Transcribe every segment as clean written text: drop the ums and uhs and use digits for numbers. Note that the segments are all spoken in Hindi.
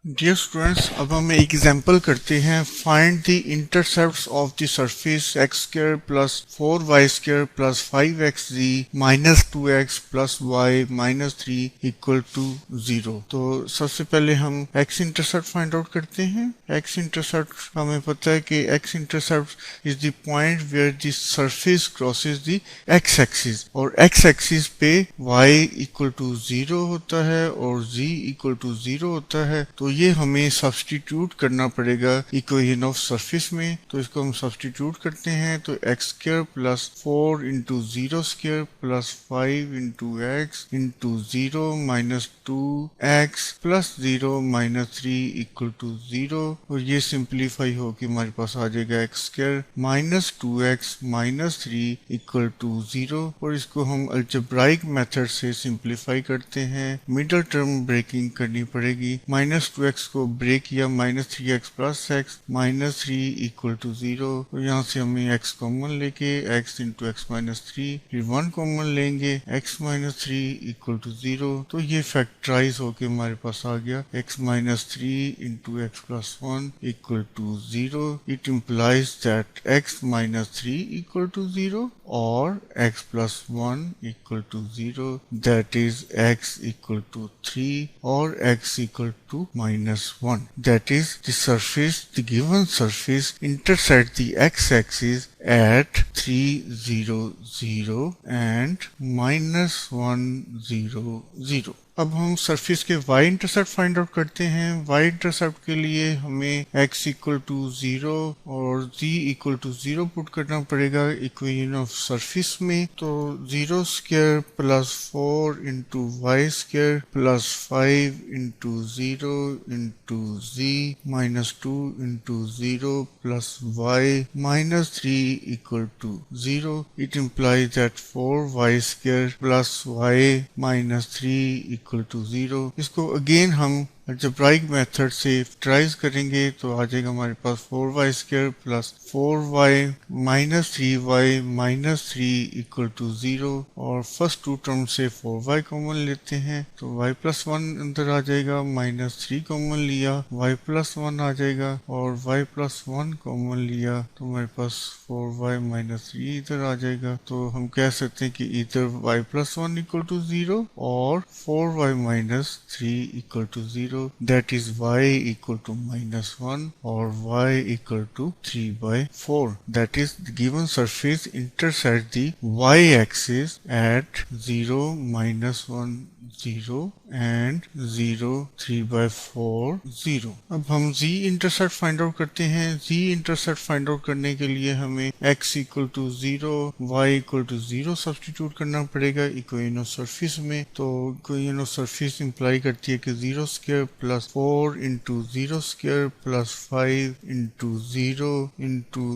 डियर स्टूडेंट्स, अब हम एक एग्जांपल करते हैं। Find the intercepts of the surface x square plus 4y square plus 5xz minus 2x plus y minus 3 equal to 0। तो सबसे पहले हम x इंटरसेप्ट फाइंड आउट करते हैं। x इंटरसेप्ट हमें पता है कि x intercept is the point where the surface crosses the x axis, और x एक्सिस पे y इक्वल टू 0 होता है और z इक्वल टू 0 होता है। तो ये हमें सब्स्टिट्यूट करना पड़ेगा इक्वेशन ऑफ सरफेस में। तो इसको हम सब्स्टिट्यूट करते हैं तो x square plus 4 into 0 square plus 5 into x into 0 minus 2x plus 0 minus 3 equal to 0। और ये सिंप्लीफाई होकर हमारे पास आ जाएगा x square minus 2x minus 3 equal to 0। और इसको हम अलजेब्राइक मेथड से सिंप्लीफाई करते हैं। मिडल टर्म ब्रेकिंग करनी पड़ेगी। माइनस 2x को ब्रेक किया, minus 3x plus x minus 3 equal to 0। तो यहाँ से हमें x कॉमन लेके x इंटू एक्स माइनस 3 फिर 1 कॉमन लेंगे, x माइनस 3 इक्वल टू 0। तो ये फैक्टराइज होके हमारे पास आ गया x minus 3 into x plus 1 equal to 0। It implies that x minus 3 equal to 0 और x plus 1 equal to 0, that is x equal to 3 और x equal to minus 1. That is, the given surface intersects the x-axis at 3, 0, 0 and minus 1, 0, 0. अब हम सरफेस के y इंटरसेप्ट फाइंड आउट करते हैं। y इंटरसेप्ट के लिए हमें x इक्वल टू 0 और z इक्वल टू 0 पुट करना पड़ेगा इक्वेशन ऑफ सरफेस में। तो 0 square plus 4 into y square plus 5 into 0 into z minus 2 into 0 plus y minus 3 equal to 0। It implies that 4y square plus y minus 3 equal to 0। इसको अगेन हम अलजेब्राइक मेथड से ट्राइज करेंगे तो आ जाएगा हमारे पास 4y square plus 4y minus 3y minus 3 equal to 0। और फर्स्ट टू टर्म से 4y कॉमन लेते हैं तो y प्लस 1 अंदर आ जाएगा, माइनस 3 कॉमन लिया y प्लस 1 आ जाएगा और y प्लस 1 कॉमन लिया तो हमारे पास 4y माइनस 3 इधर आ जाएगा। तो हम कह सकते हैं कि इधर y प्लस 1 इक्वल टू 0 और 4y minus 3 equal to 0, that is y equal to minus 1 or y equal to 3 by 4. That is, the given surface intersects the y-axis at 0, minus 1, 0 and 0, 3 by 4, 0. अब हम z इंटरसेप्ट फाइंड आउट करते हैं। z इंटरसेप्ट फाइंड आउट करने के लिए हमें x equal to 0, y equal to 0 substitute करना पड़ेगा इक्वेशन ऑफ सरफेस में। तो इक्वेशन ऑफ सरफेस इंप्लाई करती है कि 0 square plus 4 into 0 square plus 5 into 0 into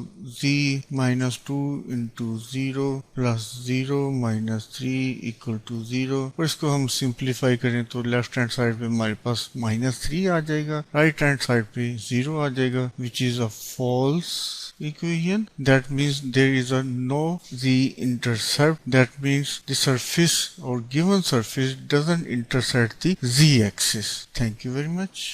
z minus 2 into 0 plus 0 minus 3 equal to 0। और इसको हम सिंप्लीफाई करें तो लेफ्ट हैंड साइड पे हमारे पास माइनस 3 आ जाएगा, राइट हैंड साइड पे 0 आ जाएगा, which is a false equation. That means there is a no z intercept. That means the surface or given surface doesn't intersect the z axis. Thank you very much.